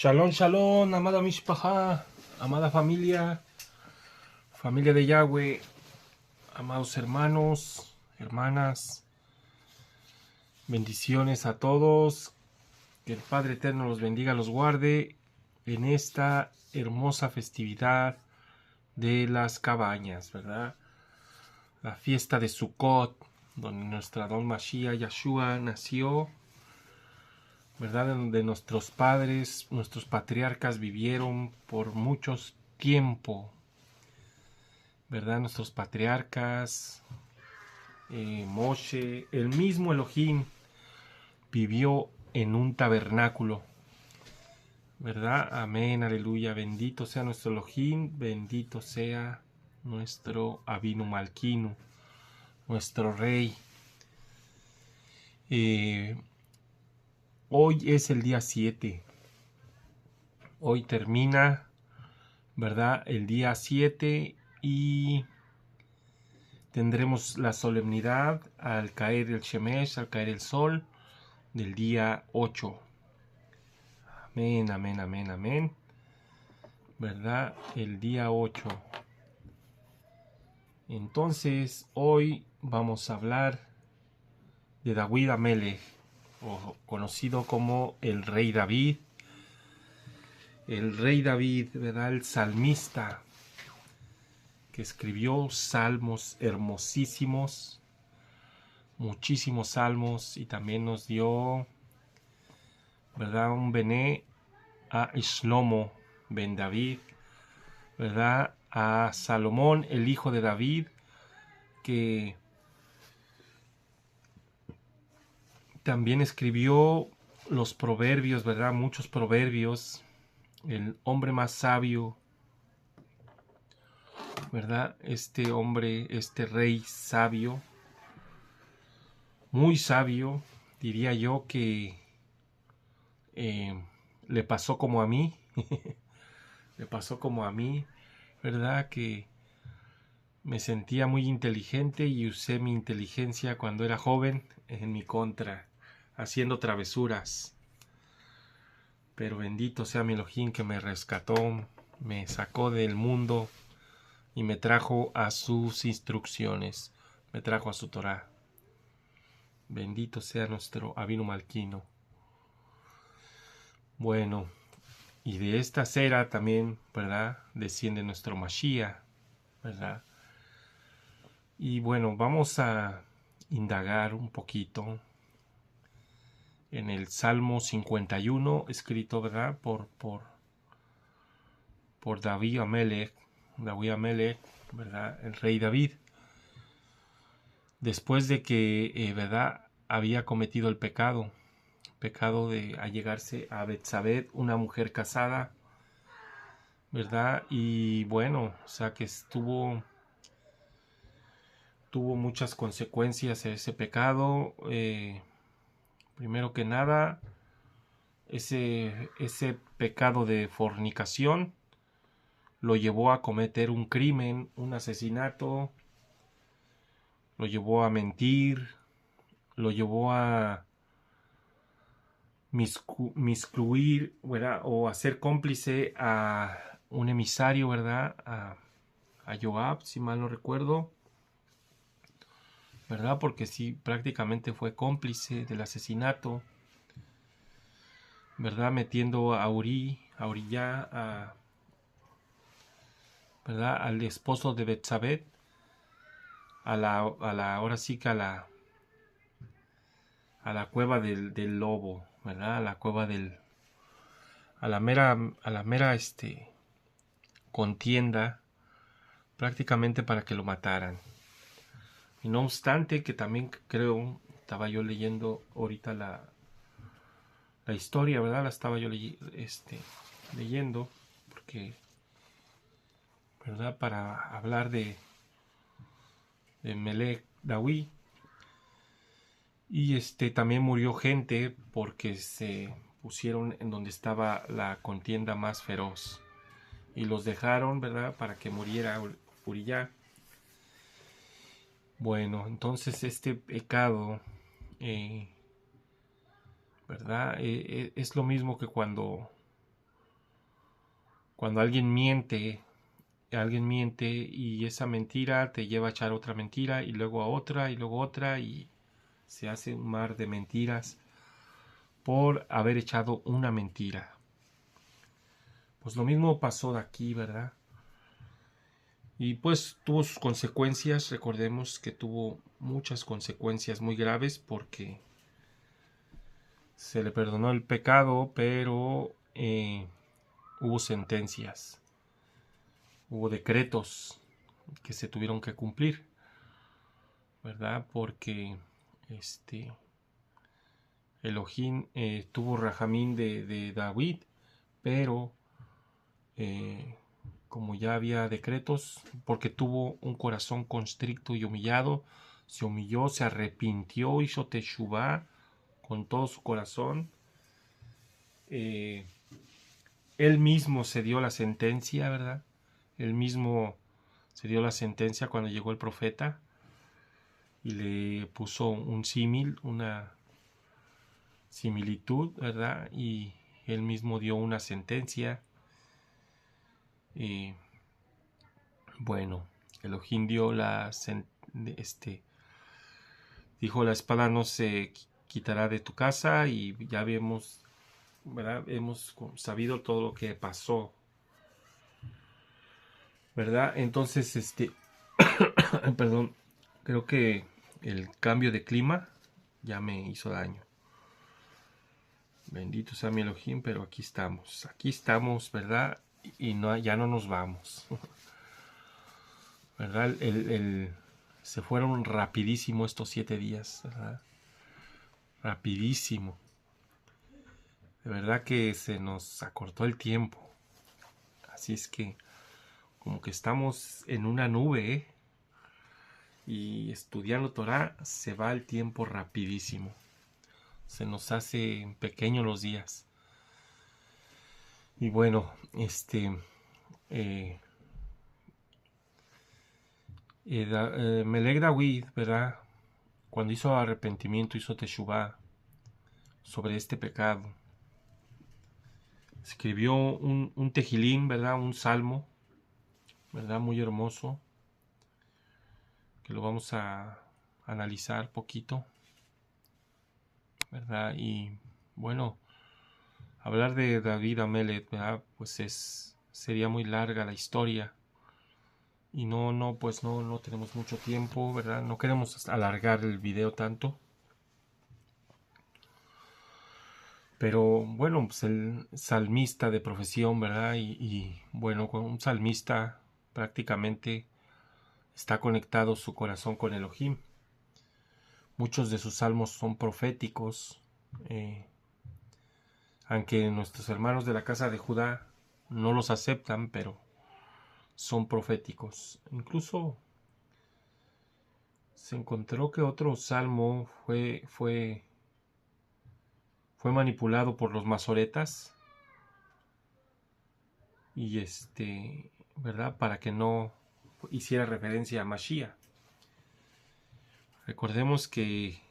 Shalom, shalom, amada Mishpaha, amada familia, familia de Yahweh, amados hermanos, hermanas, bendiciones a todos, que el Padre Eterno los bendiga, los guarde en esta hermosa festividad de las cabañas, ¿verdad? La fiesta de Sukkot, donde nuestra Don Mashiach Yahshua nació, ¿verdad? Donde nuestros padres, nuestros patriarcas vivieron por muchos tiempo, ¿verdad? Nuestros patriarcas, Moshe, el mismo Elohim vivió en un tabernáculo, ¿verdad? Amén, aleluya, bendito sea nuestro Elohim, bendito sea nuestro Avinu Malkinu, nuestro Rey. Hoy es el día 7, hoy termina, ¿verdad? El día 7 y tendremos la solemnidad al caer el Shemesh, al caer el sol del día 8. Amén, amén, amén, amén. ¿Verdad? El día 8. Entonces, hoy vamos a hablar de David Amelech, o conocido como el Rey David. El Rey David, ¿verdad? El salmista, que escribió salmos hermosísimos, muchísimos salmos, y también nos dio, ¿verdad? Un bené a Shlomo ben David, ¿verdad? A Salomón, el hijo de David, que también escribió los proverbios, ¿verdad? Muchos proverbios, el hombre más sabio, ¿verdad? Este hombre, este rey sabio, muy sabio, diría yo que le pasó como a mí, le pasó como a mí, ¿verdad? Que me sentía muy inteligente y usé mi inteligencia cuando era joven en mi contra, haciendo travesuras. Pero bendito sea mi Elohim que me rescató, me sacó del mundo y me trajo a sus instrucciones, me trajo a su Torah. Bendito sea nuestro Avinu Malkino. Bueno, y de esta cera también, ¿verdad? Desciende nuestro Mashiach, ¿verdad? Y bueno, vamos a indagar un poquito en el Salmo 51, escrito, ¿verdad? Por David Amelech, ¿verdad? El rey David. Después de que, ¿verdad? Había cometido el pecado de allegarse a Betsabé, una mujer casada, ¿verdad? Y bueno, o sea que tuvo muchas consecuencias ese pecado. Primero que nada, ese pecado de fornicación lo llevó a cometer un crimen, un asesinato, lo llevó a mentir, lo llevó a miscuir, ¿verdad? O a ser cómplice a un emisario, ¿verdad? A Joab, si mal no recuerdo, ¿verdad? Porque sí, prácticamente fue cómplice del asesinato, ¿verdad? Metiendo a Uría, ¿verdad? Al esposo de Betsabé, ahora sí que a la cueva del lobo, ¿verdad? A la cueva a la mera contienda, prácticamente para que lo mataran. Y no obstante, que también creo, estaba yo leyendo ahorita la historia, ¿verdad? La estaba yo leyendo, porque, ¿verdad? Para hablar de Melech David. Y también murió gente porque se pusieron en donde estaba la contienda más feroz. Y los dejaron, ¿verdad? Para que muriera Uría. Bueno, entonces este pecado, ¿verdad? Es lo mismo que cuando cuando alguien miente y esa mentira te lleva a echar otra mentira y luego a otra y luego otra y se hace un mar de mentiras por haber echado una mentira. Pues lo mismo pasó de aquí, ¿verdad? Y pues tuvo sus consecuencias, recordemos que tuvo muchas consecuencias muy graves porque se le perdonó el pecado, pero hubo sentencias, hubo decretos que se tuvieron que cumplir, ¿verdad? Porque Elohim tuvo Rajamín de David, pero como ya había decretos, porque tuvo un corazón constricto y humillado, se humilló, se arrepintió, hizo teshuvá con todo su corazón. Él mismo se dio la sentencia, ¿verdad? Él mismo se dio la sentencia cuando llegó el profeta y le puso un símil, una similitud, ¿verdad? Y él mismo dio una sentencia. Bueno, Elohim dio dijo: la espada no se quitará de tu casa, y ya vemos, ¿verdad? Hemos sabido todo lo que pasó, ¿verdad? Entonces, perdón, creo que el cambio de clima ya me hizo daño. Bendito sea mi Elohim, pero aquí estamos, ¿verdad? Y no, ya no nos vamos, ¿verdad? Se fueron rapidísimo estos 7 días, ¿verdad? Rapidísimo. De verdad que se nos acortó el tiempo. Así es que como que estamos en una nube, ¿eh? Y estudiando Torah se va el tiempo rapidísimo. Se nos hace pequeños los días. Y bueno, Melech David, ¿verdad? Cuando hizo arrepentimiento, hizo teshuvá sobre este pecado, escribió un tejilín, ¿verdad? Un salmo, ¿verdad? Muy hermoso, que lo vamos a analizar poquito, ¿verdad? Y bueno, hablar de David Amelech, ¿verdad? Pues sería muy larga la historia. Y pues no tenemos mucho tiempo, ¿verdad? No queremos alargar el video tanto. Pero bueno, pues el salmista de profesión, ¿verdad? Y bueno, con un salmista prácticamente está conectado su corazón con Elohim. Muchos de sus salmos son proféticos, aunque nuestros hermanos de la casa de Judá no los aceptan, pero son proféticos. Incluso se encontró que otro salmo fue manipulado por los masoretas y ¿verdad? Para que no hiciera referencia a Mashiach. Recordemos que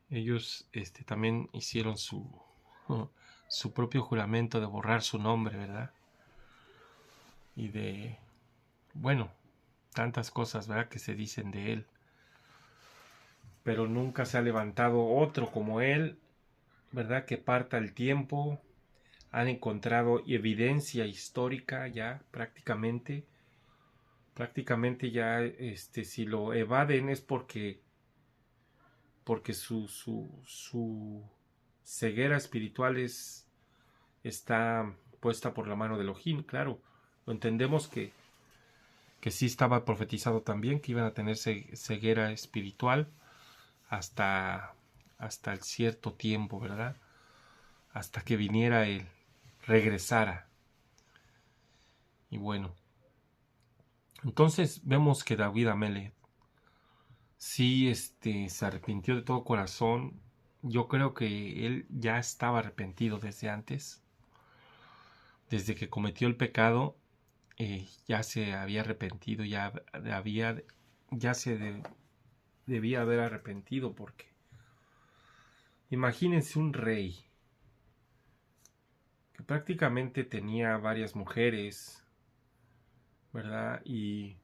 ellos también hicieron su propio juramento de borrar su nombre, ¿verdad? Y de, bueno, tantas cosas, ¿verdad?, que se dicen de él. Pero nunca se ha levantado otro como él, ¿verdad?, que parta el tiempo. Han encontrado evidencia histórica ya prácticamente ya, si lo evaden es porque su ceguera espiritual está puesta por la mano de Elohim. Claro, lo entendemos que sí estaba profetizado también que iban a tener ceguera espiritual hasta el cierto tiempo, ¿verdad? Hasta que viniera él, regresara. Y bueno, entonces vemos que David Amelech sí se arrepintió de todo corazón. Yo creo que él ya estaba arrepentido desde antes, desde que cometió el pecado. Ya se había arrepentido, ya se debía haber arrepentido, porque imagínense un rey que prácticamente tenía varias mujeres, ¿verdad? Y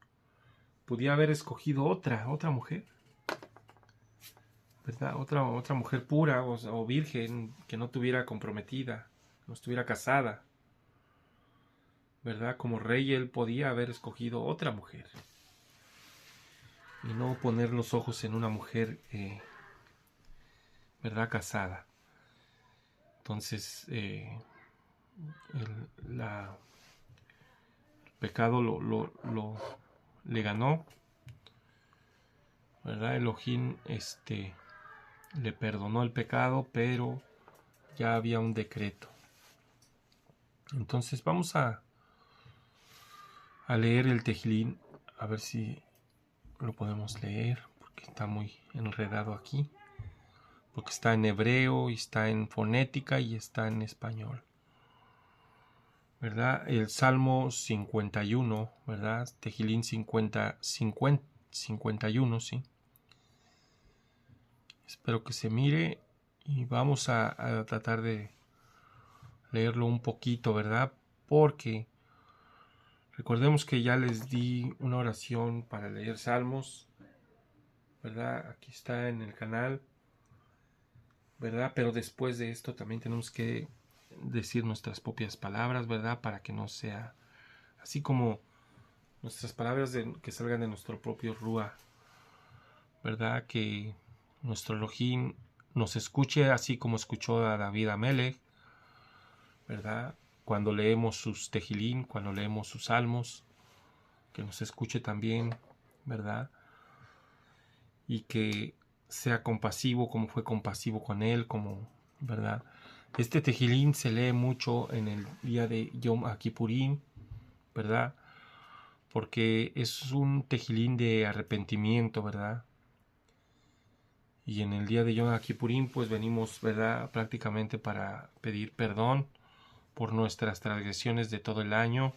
podía haber escogido otra mujer, ¿verdad? Otra mujer pura o virgen que no estuviera comprometida, no estuviera casada, ¿verdad? Como rey él podía haber escogido otra mujer y no poner los ojos en una mujer, ¿verdad? Entonces, el pecado le ganó, ¿verdad? Elohim le perdonó el pecado, pero ya había un decreto. Entonces vamos a leer el Tejilín, a ver si lo podemos leer, porque está muy enredado aquí, porque está en hebreo, y está en fonética y está en español, ¿verdad? El Salmo 51, ¿verdad? Tejilín 51, sí. Espero que se mire y vamos a tratar de leerlo un poquito, ¿verdad? Porque recordemos que ya les di una oración para leer salmos, ¿verdad? Aquí está en el canal, ¿verdad? Pero después de esto también tenemos que decir nuestras propias palabras, ¿verdad? Para que no sea así como nuestras palabras que salgan de nuestro propio Rúa, ¿verdad? Que nuestro Elohim nos escuche así como escuchó a David Amelech, ¿verdad? Cuando leemos sus tejilín, cuando leemos sus salmos, que nos escuche también, ¿verdad? Y que sea compasivo como fue compasivo con él, como, ¿verdad? Este tejilín se lee mucho en el día de Yom Kippurín, ¿verdad? Porque es un tejilín de arrepentimiento, ¿verdad? Y en el día de Yom Kippurín pues venimos, ¿verdad? Prácticamente para pedir perdón por nuestras transgresiones de todo el año,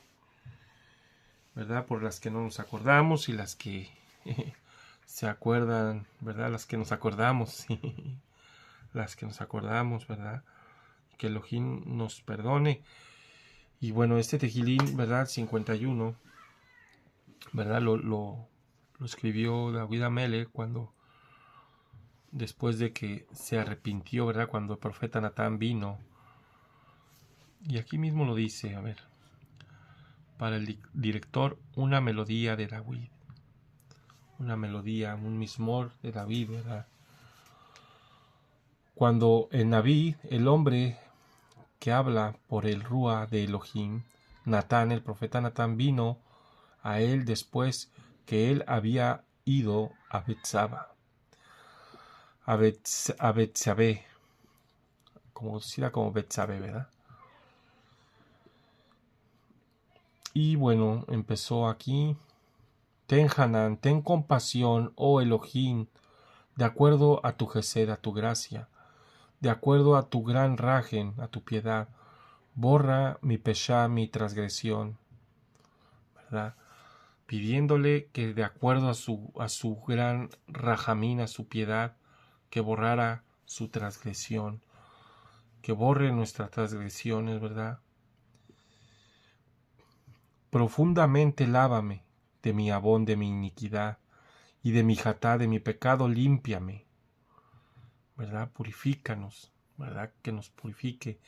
¿verdad? Por las que no nos acordamos y las que se acuerdan, ¿verdad? Las que nos acordamos, sí. Las que nos acordamos, ¿verdad? Que Elohim nos perdone. Y bueno, este tejilín, ¿verdad? 51, ¿verdad? Lo escribió David Amelech cuando, después de que se arrepintió, ¿verdad? Cuando el profeta Natán vino. Y aquí mismo lo dice, a ver, para el director, una melodía de David. Una melodía, un mismor de David, ¿verdad? Cuando el Naví, el hombre que habla por el Rúa de Elohim, Natán, el profeta Natán, vino a él después que él había ido a Betsaba, a Betsabé, como Betsabé, ¿verdad? Y bueno, empezó aquí. Ten Hanán, ten compasión, oh Elohim, de acuerdo a tu gesed, a tu gracia, de acuerdo a tu gran rajen, a tu piedad, borra mi peshá, mi transgresión, ¿verdad? Pidiéndole que de acuerdo a su gran rajamín, a su piedad, que borrara su transgresión, que borre nuestras transgresiones, ¿verdad? Profundamente lávame de mi abón, de mi iniquidad, y de mi jatá, de mi pecado, límpiame, ¿verdad? Purifícanos, ¿verdad? Que nos purifique.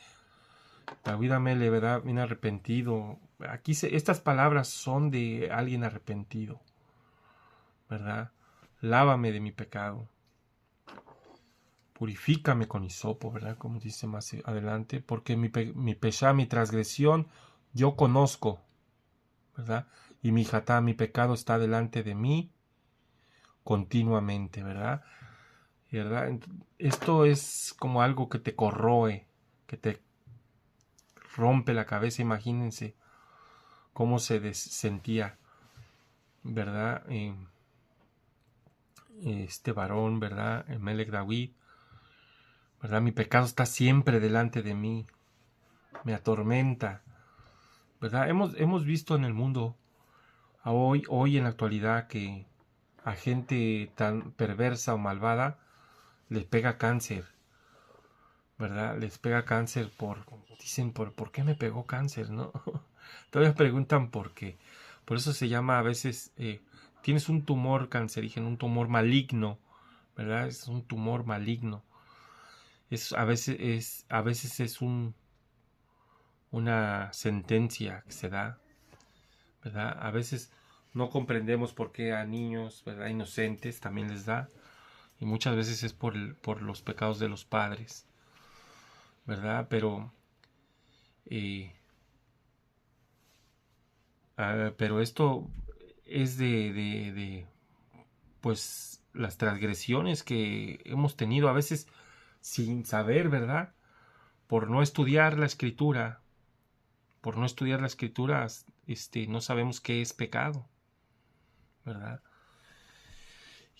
David Amele, ¿verdad? Bien arrepentido. Aquí estas palabras son de alguien arrepentido, ¿verdad? Lávame de mi pecado. Purifícame con hisopo, ¿verdad? Como dice más adelante, porque mi peshá, mi transgresión, yo conozco, ¿verdad? Y mi jatá, mi pecado está delante de mí continuamente, ¿verdad? ¿Verdad? Esto es como algo que te corroe, que te rompe la cabeza. Imagínense cómo se sentía, ¿verdad? Este varón, ¿verdad? Melech David, ¿verdad? Mi pecado está siempre delante de mí, me atormenta, ¿verdad? Hemos visto en el mundo, hoy en la actualidad, que a gente tan perversa o malvada les pega cáncer, ¿verdad? Les pega cáncer dicen, ¿por qué me pegó cáncer, no? Todavía preguntan por qué. Por eso se llama a veces, tienes un tumor cancerígeno, un tumor maligno, ¿verdad? Es un tumor maligno. A veces es una sentencia que se da, ¿verdad? A veces no comprendemos por qué a niños, ¿verdad? Inocentes también les da. Y muchas veces es por los pecados de los padres, ¿verdad? Eh, pero esto es pues, las transgresiones que hemos tenido a veces sin saber, ¿verdad? Por no estudiar la escritura, no sabemos qué es pecado, ¿verdad?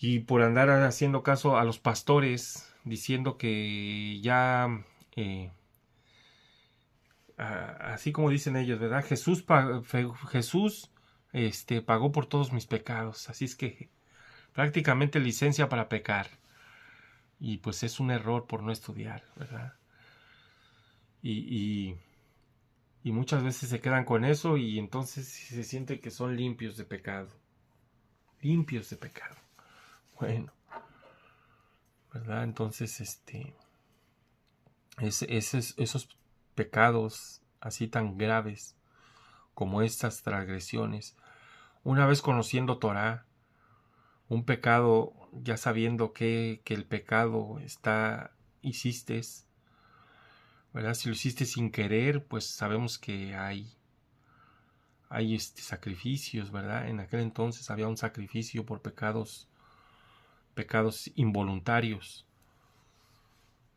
Y por andar haciendo caso a los pastores, diciendo que ya, eh, así como dicen ellos, ¿verdad? Jesús pagó por todos mis pecados, así es que prácticamente licencia para pecar. Y pues es un error por no estudiar, ¿verdad? Y, y muchas veces se quedan con eso y entonces se sienten que son limpios de pecado. Limpios de pecado. Bueno, ¿verdad? Entonces, esos pecados así tan graves como estas transgresiones, una vez conociendo Torah, un pecado, ya sabiendo que el pecado hiciste, ¿verdad? Si lo hiciste sin querer, pues sabemos que hay sacrificios, ¿verdad? En aquel entonces había un sacrificio por pecados involuntarios,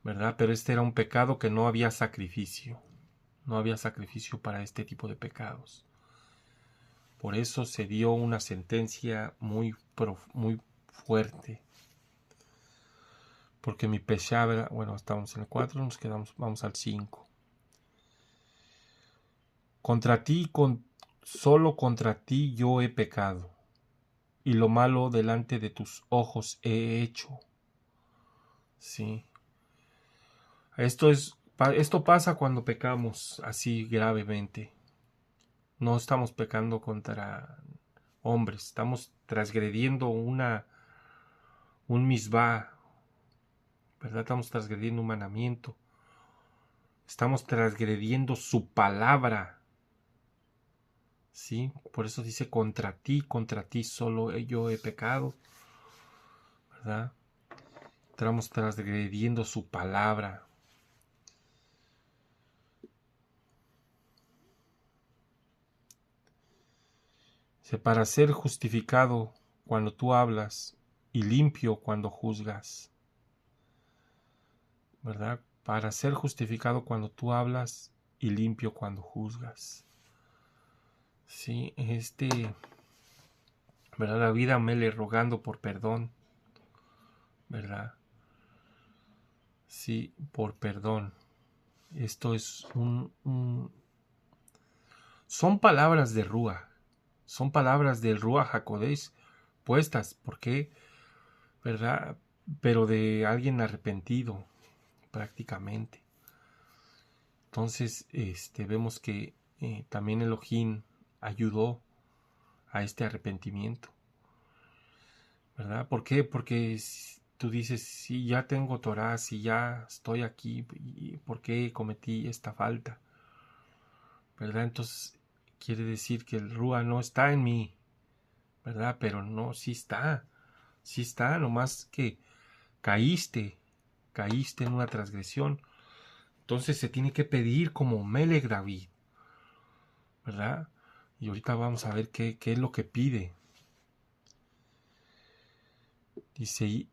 ¿verdad? Pero este era un pecado que no había sacrificio para este tipo de pecados. Por eso se dio una sentencia muy fuerte. Porque mi peshabra, bueno, estamos en el 4, vamos al 5. Solo contra ti yo he pecado, y lo malo delante de tus ojos he hecho. Sí. Esto pasa cuando pecamos así gravemente. No estamos pecando contra hombres, estamos transgrediendo un misbah, ¿verdad? Estamos transgrediendo un mandamiento. Estamos transgrediendo su palabra. ¿Sí? Por eso dice contra ti solo yo he pecado, ¿verdad? Estamos transgrediendo su palabra. Para ser justificado cuando tú hablas y limpio cuando juzgas, ¿verdad? Para ser justificado cuando tú hablas y limpio cuando juzgas. Sí, ¿verdad? David Amele rogando por perdón, ¿verdad? Sí, por perdón. Esto es son palabras de Rúa, son palabras del Ruach HaKodesh puestas, ¿por qué? ¿Verdad? Pero de alguien arrepentido, prácticamente. Entonces, vemos que también Elohim ayudó a este arrepentimiento, ¿verdad? ¿Por qué? Porque tú dices, si ya tengo Torah, si ya estoy aquí, ¿por qué cometí esta falta? ¿Verdad? Entonces, quiere decir que el Rúa no está en mí, ¿verdad? Pero no, sí está, nomás que caíste en una transgresión. Entonces se tiene que pedir como Melech David, ¿verdad? Y ahorita vamos a ver qué es lo que pide. Dice,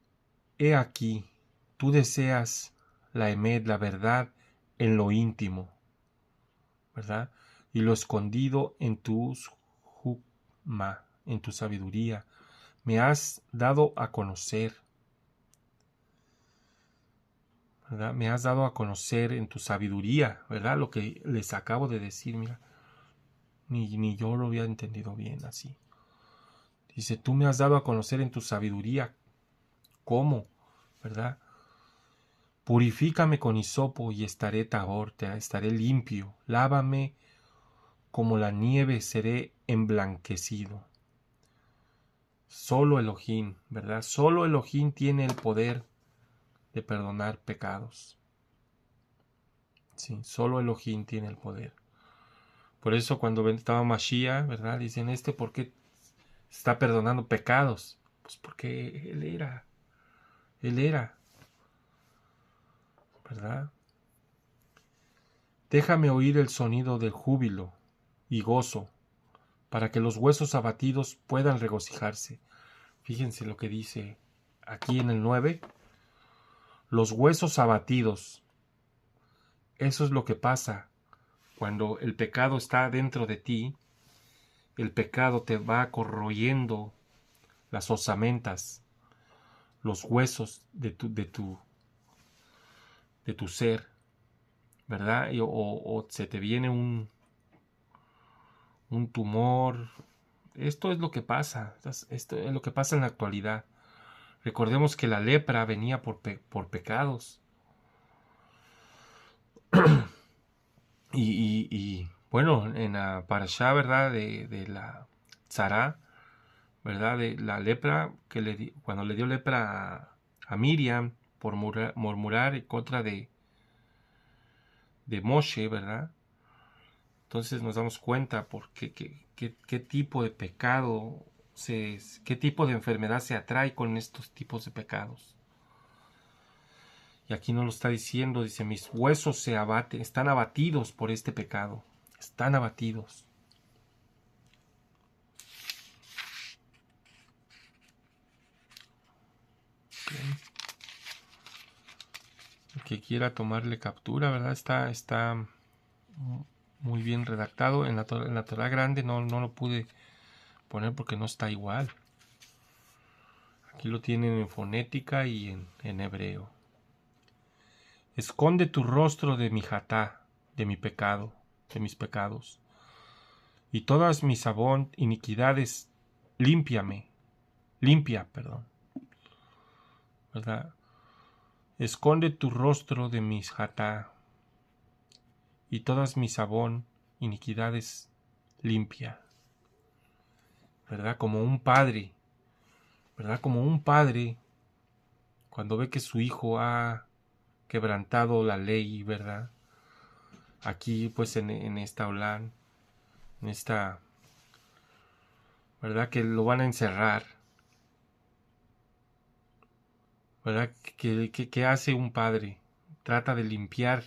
he aquí, tú deseas la emed, la verdad, en lo íntimo, ¿verdad? Y lo escondido en tu hukma, en tu sabiduría. Me has dado a conocer, ¿verdad? Me has dado a conocer en tu sabiduría, ¿verdad? Lo que les acabo de decir, mira, ni yo lo había entendido bien así. Dice, tú me has dado a conocer en tu sabiduría. ¿Cómo? ¿Verdad? Purifícame con hisopo y estaré tahor, estaré limpio. Lávame como la nieve, seré emblanquecido. Solo Elohim, ¿verdad? Solo Elohim tiene el poder de perdonar pecados. Sí, solo Elohim tiene el poder. Por eso cuando estaba Mashiach, ¿verdad? Dicen, ¿por qué está perdonando pecados? Pues porque Él era, ¿verdad? Déjame oír el sonido del júbilo y gozo, para que los huesos abatidos puedan regocijarse. Fíjense lo que dice aquí en el 9. Los huesos abatidos. Eso es lo que pasa cuando el pecado está dentro de ti. El pecado te va corroyendo las osamentas, los huesos de tu ser, ¿verdad? O se te viene un tumor. Esto es lo que pasa. Esto es lo que pasa en la actualidad. Recordemos que la lepra venía por pecados. y bueno, en la parashá, ¿verdad? De la Tzara, ¿verdad? De la lepra, cuando le dio lepra a Miriam por murmurar en contra de Moshe, ¿verdad? Entonces nos damos cuenta por qué tipo de pecado, qué tipo de enfermedad se atrae con estos tipos de pecados. Y aquí nos lo está diciendo, dice, mis huesos se abaten, están abatidos por este pecado, están abatidos. Okay. El que quiera tomarle captura, ¿verdad? Está muy bien redactado. En la Torá grande no lo pude poner porque no está igual. Aquí lo tienen en fonética y en hebreo. Esconde tu rostro de mi jatá, de mi pecado, de mis pecados. Y todas mis iniquidades, limpia, ¿verdad? Esconde tu rostro de mis jatá, y todas mis iniquidades, limpia. ¿Verdad? Como un padre, ¿verdad? Como un padre, cuando ve que su hijo ha quebrantado la ley, ¿verdad? Aquí, pues, en esta Olán, en esta, ¿verdad? Que lo van a encerrar, ¿verdad? ¿Qué hace un padre? Trata de limpiar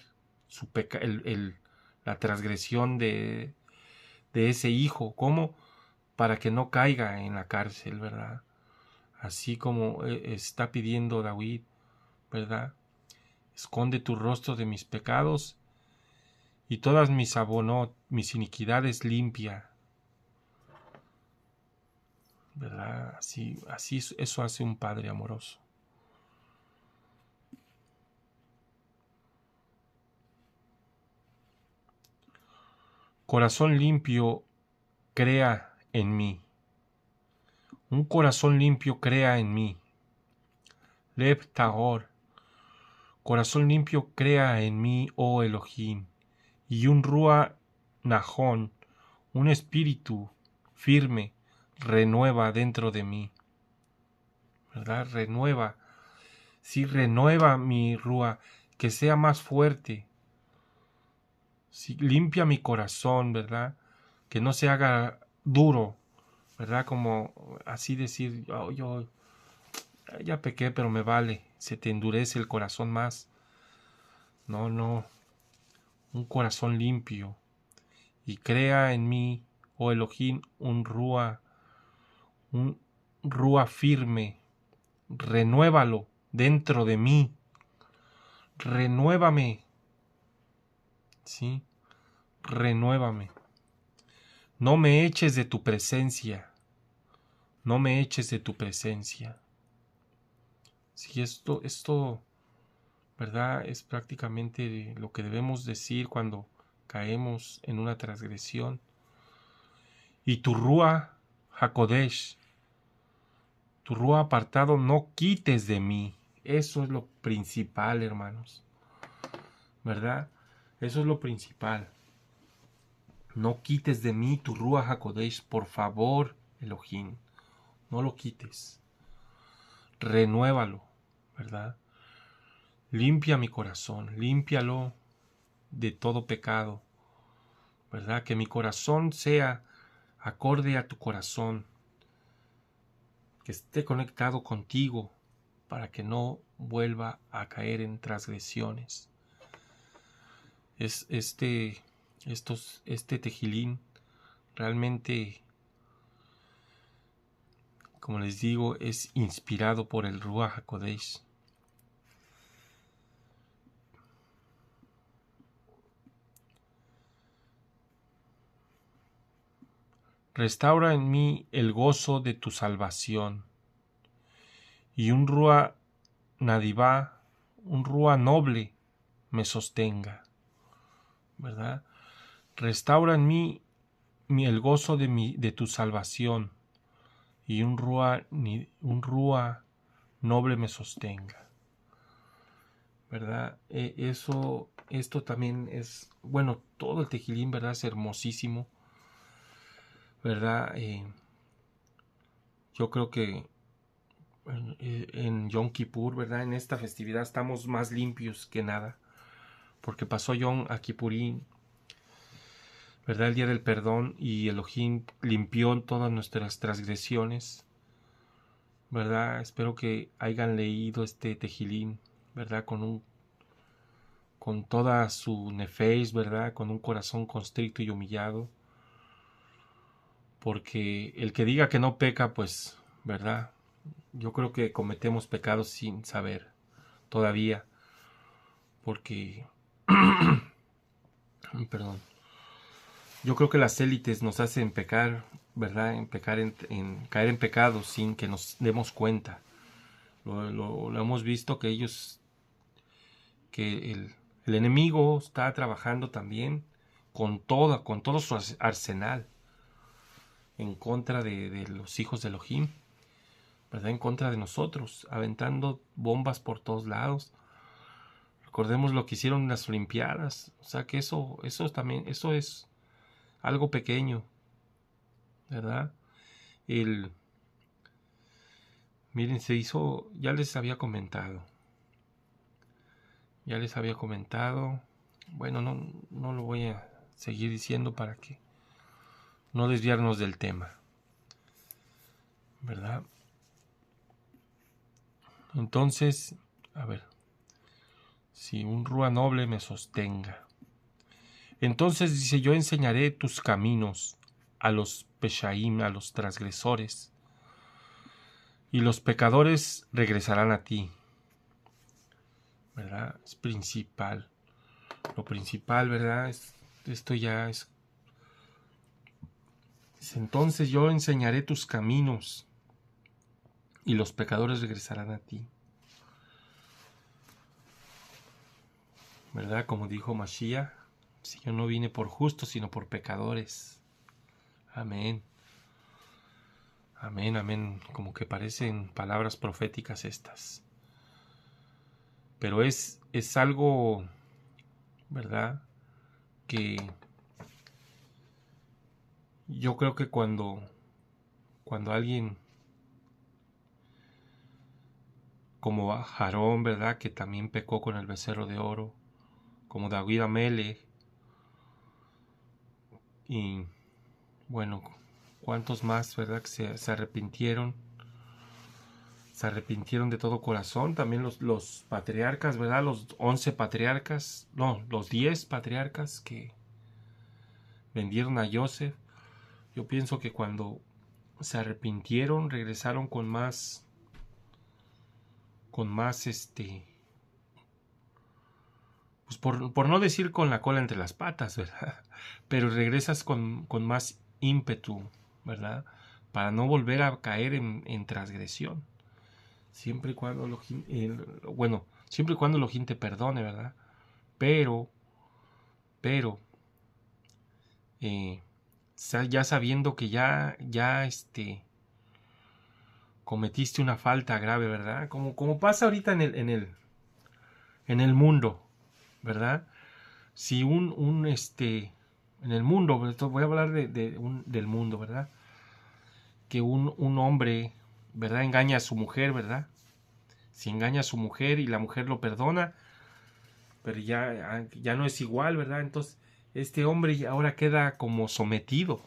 su la transgresión de ese hijo. ¿Cómo? Para que no caiga en la cárcel, ¿verdad? Así como está pidiendo David, ¿verdad? Esconde tu rostro de mis pecados y todas mis mis iniquidades limpia, ¿verdad? Así eso hace un padre amoroso. Corazón limpio, crea en mí. Un corazón limpio crea en mí. Lev Tahor. Corazón limpio crea en mí, oh Elohim. Y un Rúa Najón, un espíritu firme, renueva dentro de mí. ¿Verdad? Renueva. Sí, renueva mi Rúa, que sea más fuerte. Sí, limpia mi corazón, ¿verdad? Que no se haga duro, ¿verdad? Como así decir, oh, yo ya pequé, pero me vale. Se te endurece el corazón más. No. Un corazón limpio. Y crea en mí, oh Elohim, un Rúa firme. Renuévalo dentro de mí. Renuévame. ¿Sí? Renuévame. No me eches de tu presencia. No me eches de tu presencia. Sí, esto, ¿verdad? Es prácticamente lo que debemos decir cuando caemos en una transgresión. Y tu Rúa Hakodesh, tu Rúa apartado, no quites de mí. Eso es lo principal, hermanos, ¿verdad? Eso es lo principal. No quites de mí tu Ruach HaKodesh, por favor, Elohim. No lo quites. Renuévalo, ¿verdad? Limpia mi corazón, límpialo de todo pecado, ¿verdad? Que mi corazón sea acorde a tu corazón, que esté conectado contigo para que no vuelva a caer en transgresiones. Este tejilín realmente, como les digo, es inspirado por el Ruach HaKodesh. Restaura en mí el gozo de tu salvación, y un Ruach Nadivá, un Ruach noble, me sostenga, ¿verdad? Restaura en mí el gozo de tu salvación, y un Ruach noble me sostenga, ¿verdad? Esto también es, bueno, todo el tejilín, ¿verdad? Es hermosísimo, ¿verdad? Yo creo que en Yom Kippur, ¿verdad? En esta festividad estamos más limpios que nada, porque pasó Yom Kippurín, ¿verdad? El día del perdón, y Elohim limpió todas nuestras transgresiones, ¿verdad? Espero que hayan leído este tejilín, ¿verdad? Con toda su nefesh, ¿verdad? Con un corazón constricto y humillado, porque el que diga que no peca, pues, ¿verdad? Yo creo que cometemos pecados sin saber todavía, porque, perdón, yo creo que las élites nos hacen pecar, ¿verdad? En pecar, en caer en pecado sin que nos demos cuenta. Lo hemos visto que ellos, que el enemigo está trabajando también con todo su arsenal en contra de los hijos de Elohim, ¿verdad? En contra de nosotros, aventando bombas por todos lados. Recordemos lo que hicieron en las Olimpiadas, o sea que eso también, eso es algo pequeño, ¿verdad? Miren, se hizo, ya les había comentado, bueno, no lo voy a seguir diciendo para que no desviarnos del tema, ¿verdad? Entonces, a ver, si un Rúa noble me sostenga. Entonces dice, yo enseñaré tus caminos a los peshaim, a los transgresores, y los pecadores regresarán a ti, ¿verdad? Es principal. Lo principal, ¿verdad? Esto ya es. Entonces yo enseñaré tus caminos y los pecadores regresarán a ti, ¿verdad? Como dijo Mashiach, si yo no vine por justos, sino por pecadores. Amén. Amén, amén. Como que parecen palabras proféticas estas. Pero es algo, ¿verdad? Que yo creo que cuando alguien como Aarón, ¿verdad? Que también pecó con el becerro de oro, como David Amelech, y bueno, cuántos más, ¿verdad? Que se arrepintieron de todo corazón. También los patriarcas, ¿verdad? Los 11 patriarcas, no, los 10 patriarcas que vendieron a Joseph. Yo pienso que cuando se arrepintieron, regresaron con más, pues por no decir con la cola entre las patas, ¿verdad? Pero regresas con más ímpetu, ¿verdad? Para no volver a caer en transgresión. Siempre y cuando siempre y cuando Elohim te perdone, ¿verdad? Pero, ya sabiendo que ya cometiste una falta grave, ¿verdad? Como pasa ahorita en el mundo, ¿verdad? Si en el mundo, voy a hablar del mundo, ¿verdad? Que un hombre, ¿verdad? Engaña a su mujer, ¿verdad? Si engaña a su mujer y la mujer lo perdona, pero ya no es igual, ¿verdad? Entonces, este hombre ahora queda como sometido,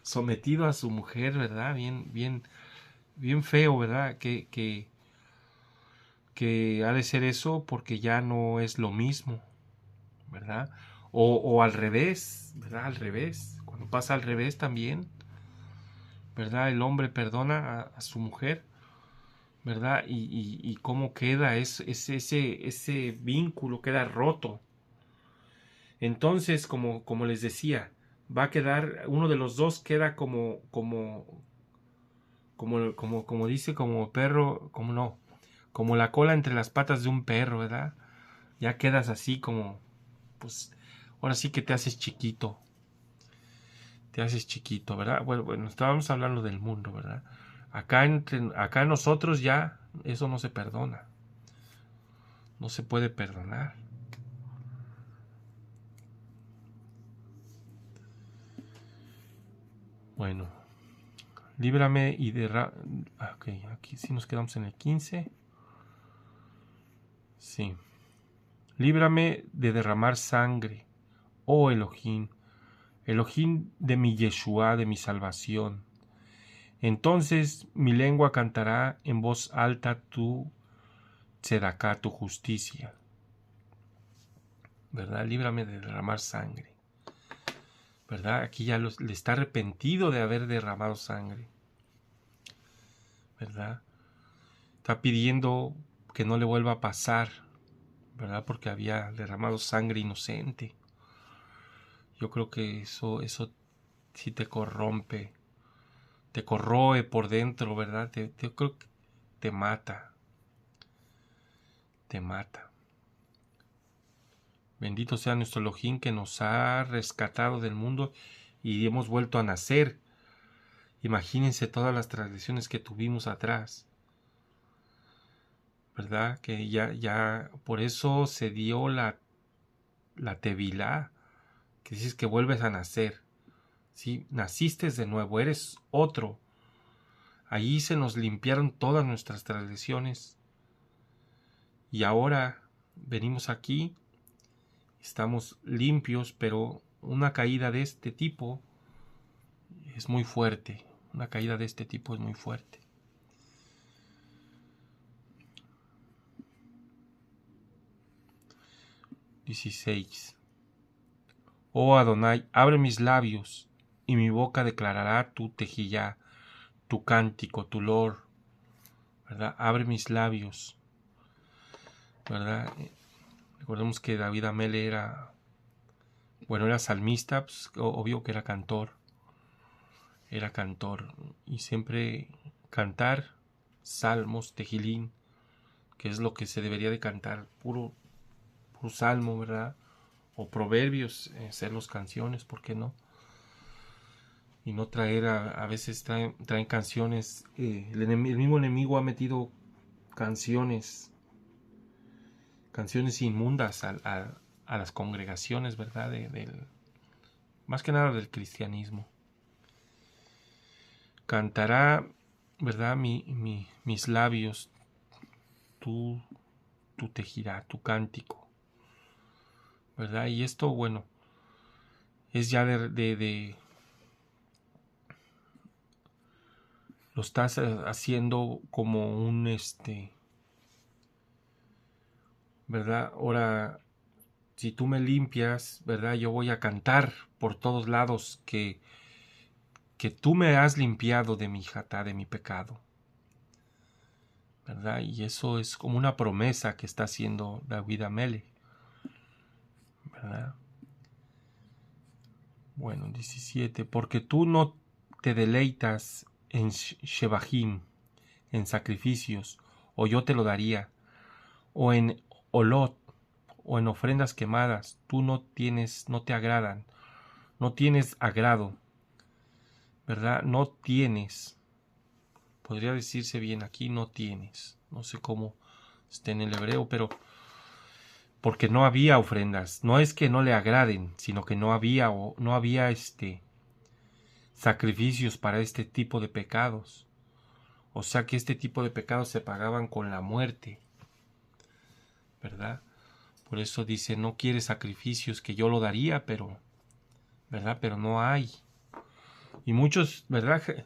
sometido a su mujer, ¿verdad? Bien feo, ¿verdad? Que ha de ser eso porque ya no es lo mismo, ¿verdad? O al revés, ¿verdad? Al revés. Cuando pasa al revés también, ¿verdad? El hombre perdona a su mujer, ¿verdad? Y cómo queda ese vínculo, queda roto. Entonces, como les decía, va a quedar, uno de los dos queda como dice, como perro, como no, como la cola entre las patas de un perro, ¿verdad? Ya quedas así como, pues, ahora sí que te haces chiquito, ¿verdad? Bueno, estábamos hablando del mundo, ¿verdad? Acá nosotros ya eso no se perdona, no se puede perdonar. Bueno, líbrame y ok, aquí sí nos quedamos en el 15. Sí. Líbrame de derramar sangre, oh Elohim, Elohim de mi Yeshua, de mi salvación. Entonces mi lengua cantará en voz alta tu tzedaká, tu justicia. ¿Verdad? Líbrame de derramar sangre. ¿Verdad? Aquí ya le está arrepentido de haber derramado sangre. ¿Verdad? Está pidiendo que no le vuelva a pasar, ¿verdad? Porque había derramado sangre inocente. Yo creo que eso sí te corroe por dentro, ¿verdad? Yo creo que te mata. Bendito sea nuestro Elohim que nos ha rescatado del mundo y hemos vuelto a nacer. Imagínense todas las transgresiones que tuvimos atrás, ¿verdad? Que ya por eso se dio la tevilá, que dices que vuelves a nacer. ¿Sí? Naciste de nuevo, eres otro. Allí se nos limpiaron todas nuestras transgresiones y ahora venimos aquí, estamos limpios, pero una caída de este tipo es muy fuerte. Una caída de este tipo es muy fuerte. XVI. Oh Adonai, abre mis labios, y mi boca declarará tu tejillá, tu cántico, tu lor, ¿verdad? Abre mis labios, ¿verdad? Recordemos que David Amele era salmista, pues, obvio que era cantor, y siempre cantar salmos, tejilín, que es lo que se debería de cantar, puro salmo, ¿verdad? O proverbios, hacer las canciones, ¿por qué no? Y no traer, a veces traen canciones, el mismo enemigo ha metido canciones inmundas a las congregaciones, ¿verdad? Más que nada del cristianismo. Cantará, ¿verdad? Mis labios, tu tejirá, tu cántico, ¿verdad? Y esto, bueno, es ya lo estás haciendo como un ¿verdad? Ahora, si tú me limpias, ¿verdad? Yo voy a cantar por todos lados que tú me has limpiado de mi jatá, de mi pecado, ¿verdad? Y eso es como una promesa que está haciendo David Amele, ¿verdad? Bueno, 17. Porque tú no te deleitas en Shebahim, en sacrificios, o yo te lo daría, o en olot, o en ofrendas quemadas, tú no te agradan, no tienes agrado, ¿verdad? No tienes, podría decirse bien, aquí no tienes. No sé cómo está en el hebreo, pero porque no había ofrendas. No es que no le agraden, sino que no había sacrificios para este tipo de pecados. O sea que este tipo de pecados se pagaban con la muerte, ¿verdad? Por eso dice, no quiere sacrificios, que yo lo daría, ¿verdad? Pero no hay. Y muchos, ¿verdad? Que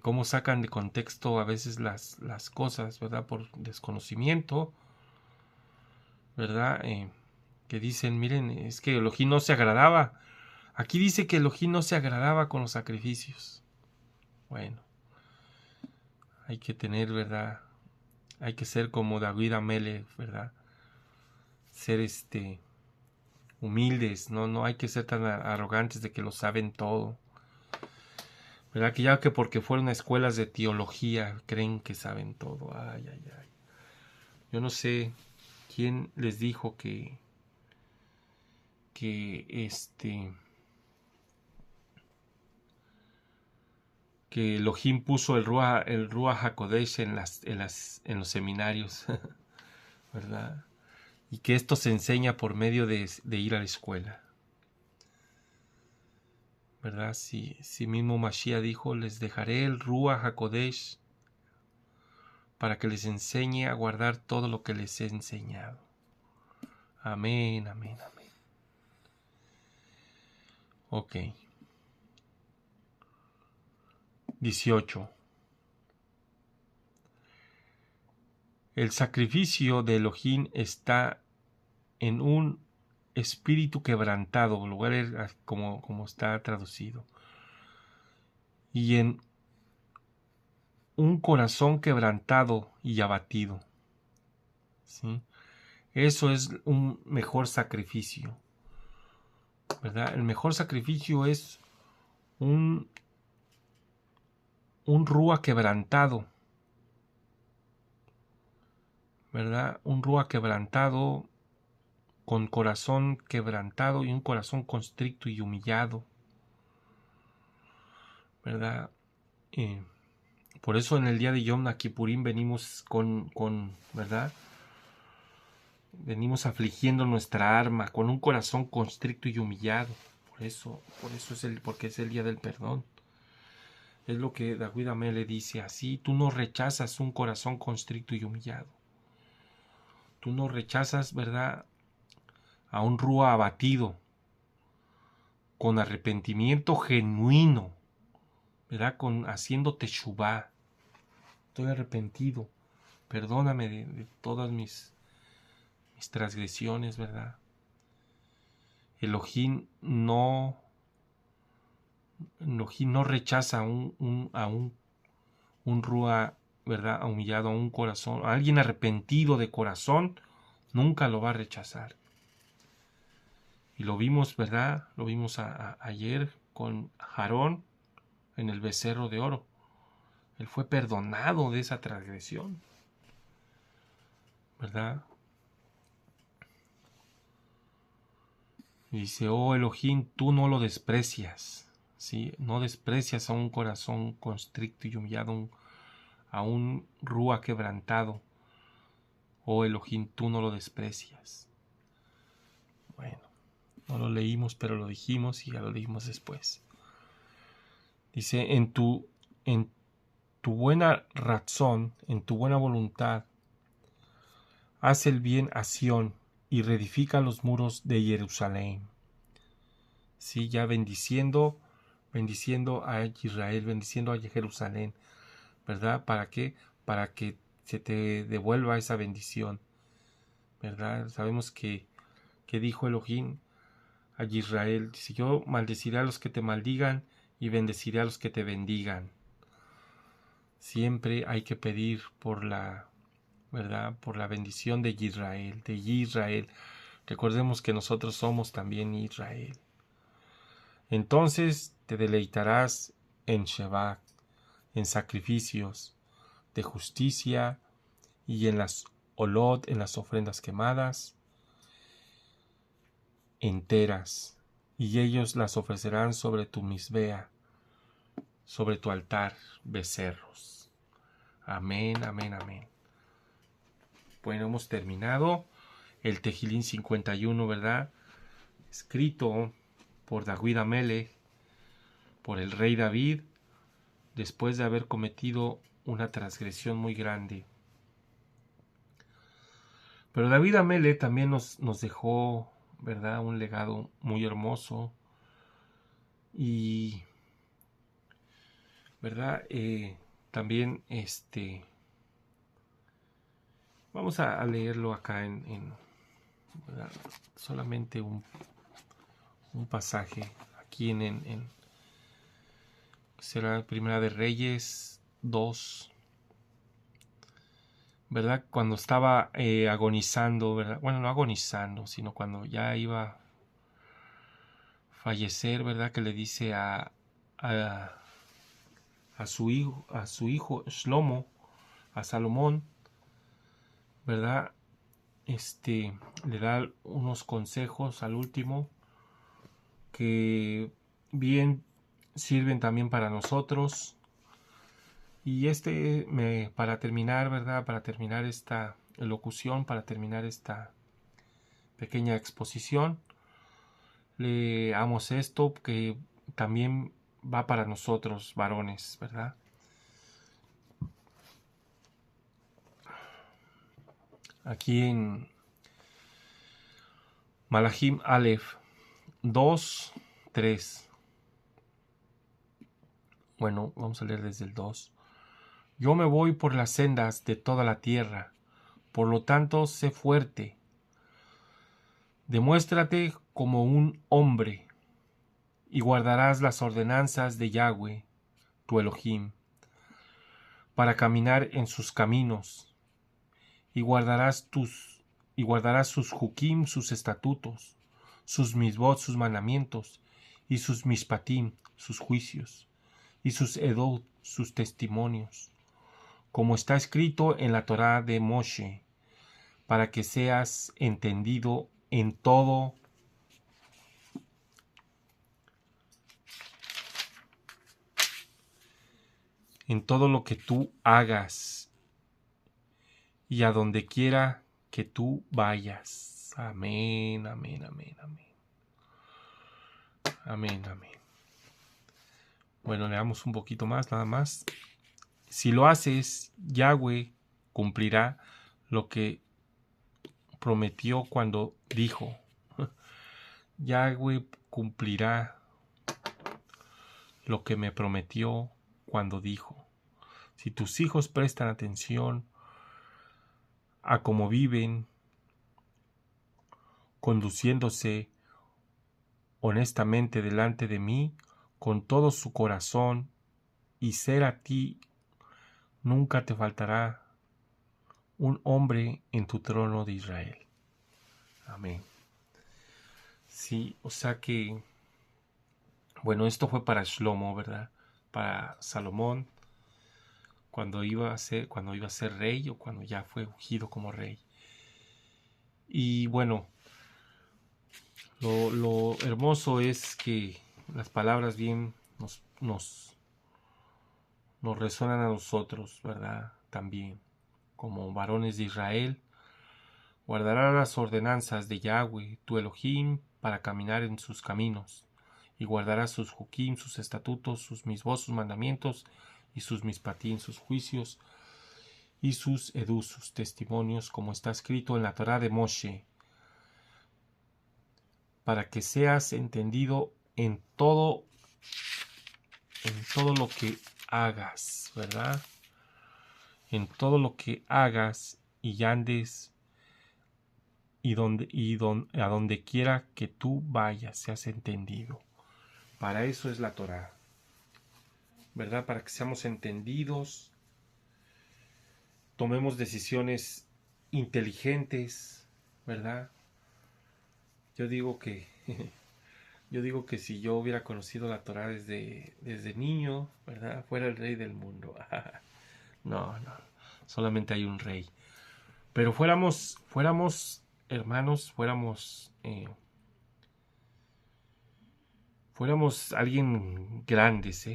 cómo sacan de contexto a veces las cosas, ¿verdad? Por desconocimiento, ¿verdad? Que dicen, miren, es que Elohim no se agradaba. Aquí dice que Elohim no se agradaba con los sacrificios. Bueno, hay que tener, ¿verdad? Hay que ser como David Amelech, ¿verdad? Ser humildes, no hay que ser tan arrogantes de que lo saben todo. ¿Verdad? Que ya que porque fueron a escuelas de teología creen que saben todo. Ay. Yo no sé quién les dijo que Elohim puso el Ruach HaKodesh en los seminarios, ¿verdad? Y que esto se enseña por medio de ir a la escuela, ¿verdad? Si mismo Mashiach dijo, les dejaré el Ruach HaKodesh para que les enseñe a guardar todo lo que les he enseñado. Amén. Ok. 18. El sacrificio de Elohim está en un espíritu quebrantado, lo voy a leer como está traducido, y en un corazón quebrantado y abatido. ¿Sí? Eso es un mejor sacrificio, ¿verdad? El mejor sacrificio es un rúa quebrantado, ¿verdad? Un rúa quebrantado, con corazón quebrantado y un corazón constricto y humillado, ¿verdad? Por eso en el día de Yom Kippurim venimos ¿verdad? Venimos afligiendo nuestra alma con un corazón constricto y humillado. Por eso porque es el día del perdón. Es lo que David Amé le dice así: tú no rechazas un corazón constricto y humillado. Tú no rechazas, ¿verdad?, a un rúa abatido, con arrepentimiento genuino, ¿verdad?, haciendo teshuvá. Estoy arrepentido, perdóname de todas mis transgresiones, ¿verdad? Elohim no rechaza a un rúa, ¿verdad?, humillado, a un corazón, a alguien arrepentido de corazón, nunca lo va a rechazar. Y lo vimos, ¿verdad? Lo vimos ayer con Aarón en el becerro de oro. Él fue perdonado de esa transgresión, ¿verdad? Y dice, oh Elohim, tú no lo desprecias, ¿sí? No desprecias a un corazón constricto y humillado, a un rúa quebrantado. Oh Elohim, tú no lo desprecias. Bueno, no lo leímos, pero lo dijimos y ya lo dijimos después. Dice, en tu buena razón, en tu buena voluntad, haz el bien a Sión y reedifica los muros de Jerusalén. Sí, ya bendiciendo a Israel, bendiciendo a Jerusalén, ¿verdad? ¿Para qué? Para que se te devuelva esa bendición, ¿verdad? Sabemos que dijo Elohim a Israel, dice, yo maldeciré a los que te maldigan y bendeciré a los que te bendigan. Siempre hay que pedir por ¿verdad?, por la bendición de Israel. Recordemos que nosotros somos también Israel. Entonces te deleitarás en Shabbat, en sacrificios de justicia y en las olot, en las ofrendas quemadas enteras, y ellos las ofrecerán sobre tu misbea, sobre tu altar becerros. Amén, amén, amén. Bueno, hemos terminado el Tejilín 51, ¿verdad? Escrito por David Amelech, por el rey David, después de haber cometido una transgresión muy grande. Pero David Amelech también nos dejó, ¿verdad?, un legado muy hermoso. Y, ¿verdad? También, vamos a leerlo acá ¿verdad? Solamente un pasaje aquí será Primera de Reyes 2, ¿verdad? Cuando estaba agonizando, ¿verdad? Bueno, no agonizando, sino cuando ya iba a fallecer, ¿verdad? Que le dice a su hijo Shlomo, a Salomón, ¿verdad? Le da unos consejos al último que bien sirven también para nosotros. Y para terminar, ¿verdad? Para terminar esta locución, para terminar esta pequeña exposición, leamos esto que también va para nosotros, varones, ¿verdad? Aquí en Malachim Aleph 2, 3. Bueno, vamos a leer desde el 2. Yo me voy por las sendas de toda la tierra, por lo tanto, sé fuerte. Demuéstrate como un hombre, y guardarás las ordenanzas de Yahweh, tu Elohim, para caminar en sus caminos, y guardarás sus jukim, sus estatutos, sus misbot, sus mandamientos, y sus mishpatim, sus juicios, y sus edot, sus testimonios, como está escrito en la Torá de Moshe, para que seas entendido en todo lo que tú hagas y a donde quiera que tú vayas. Amén, amén, amén, amén. Amén, amén. Bueno, leamos un poquito más, nada más. Si lo haces, Yahweh cumplirá lo que prometió cuando dijo. Yahweh cumplirá lo que me prometió cuando dijo. Si tus hijos prestan atención a cómo viven, conduciéndose honestamente delante de mí, con todo su corazón, y ser a ti, nunca te faltará un hombre en tu trono de Israel. Amén. Sí, o sea que, bueno, esto fue para Shlomo, ¿verdad? Para Salomón, cuando iba a ser rey o cuando ya fue ungido como rey. Y bueno, lo hermoso es que las palabras bien nos resuenan a nosotros, ¿verdad? También, como varones de Israel. Guardarás las ordenanzas de Yahweh, tu Elohim, para caminar en sus caminos, y guardarás sus jukim, sus estatutos, sus misbot, sus mandamientos, y sus mispatim, sus juicios, y sus edus, sus testimonios, como está escrito en la Torá de Moshe, para que seas entendido en todo lo que hagas, ¿verdad? En todo lo que hagas y andes a donde quiera que tú vayas, seas entendido. Para eso es la Torá, ¿verdad? Para que seamos entendidos, tomemos decisiones inteligentes, ¿verdad? Yo digo que si yo hubiera conocido la Torá desde niño, ¿verdad? Fuera el rey del mundo. No, solamente hay un rey. Pero fuéramos hermanos, fuéramos alguien grandes,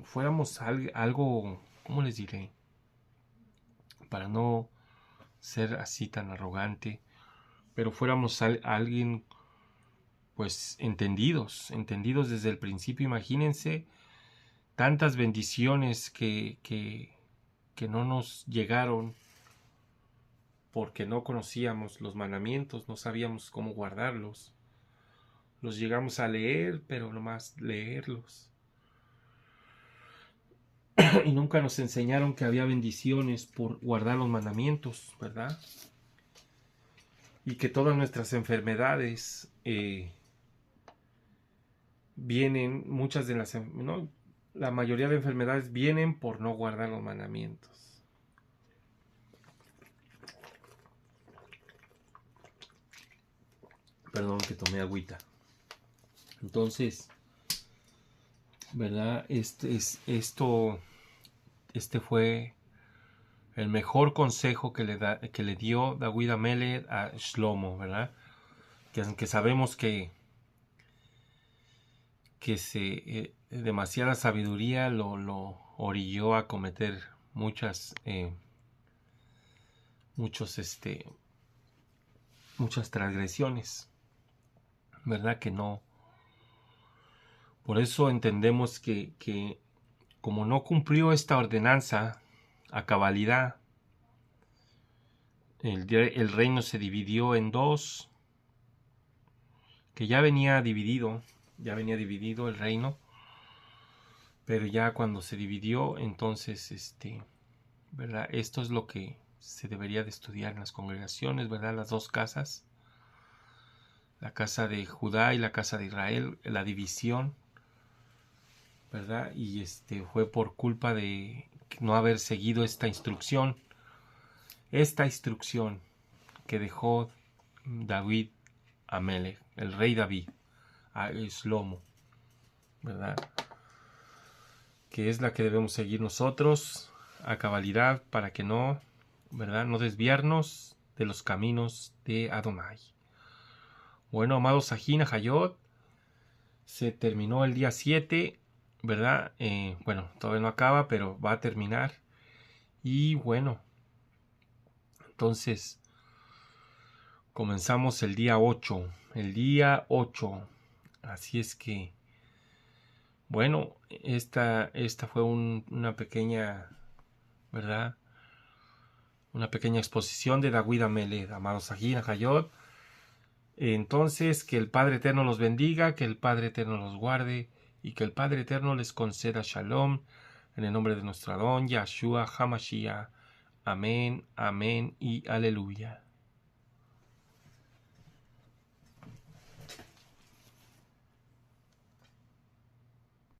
fuéramos algo, ¿cómo les diré? Para no ser así tan arrogante, pero fuéramos alguien, pues, entendidos desde el principio. Imagínense tantas bendiciones que no nos llegaron porque no conocíamos los mandamientos, no sabíamos cómo guardarlos. Los llegamos a leer, pero nomás leerlos. Y nunca nos enseñaron que había bendiciones por guardar los mandamientos, ¿verdad? Y que todas nuestras enfermedades vienen, muchas de las, ¿no? La mayoría de enfermedades vienen por no guardar los mandamientos. Perdón que tomé agüita. Entonces, ¿verdad? Este fue el mejor consejo que le dio David Amelech a Shlomo, ¿verdad? Que aunque sabemos que demasiada sabiduría lo orilló a cometer muchas transgresiones, ¿verdad? Que no. Por eso entendemos que como no cumplió esta ordenanza a cabalidad, el reino se dividió en dos, que ya venía dividido el reino, pero ya cuando se dividió, entonces, ¿verdad? Esto es lo que se debería de estudiar en las congregaciones, ¿verdad? Las dos casas, la casa de Judá y la casa de Israel, la división, ¿verdad? Y fue por culpa de no haber seguido esta instrucción que dejó David Amelech, el rey David, a Shlomo, ¿verdad? Que es la que debemos seguir nosotros a cabalidad para que no, ¿verdad? No desviarnos de los caminos de Adonai. Bueno, amados Ajina Hayot, se terminó el día 7, ¿verdad? Bueno, todavía no acaba, pero va a terminar. Y bueno, entonces comenzamos el día 8. Así es que, bueno, esta fue una pequeña, ¿verdad? Una pequeña exposición de David Amelech, amados Ajina Hayot. Entonces, que el Padre Eterno los bendiga, que el Padre Eterno los guarde y que el Padre Eterno les conceda Shalom en el nombre de nuestro Adón Yahshua HaMashiach. Amén, amén y aleluya.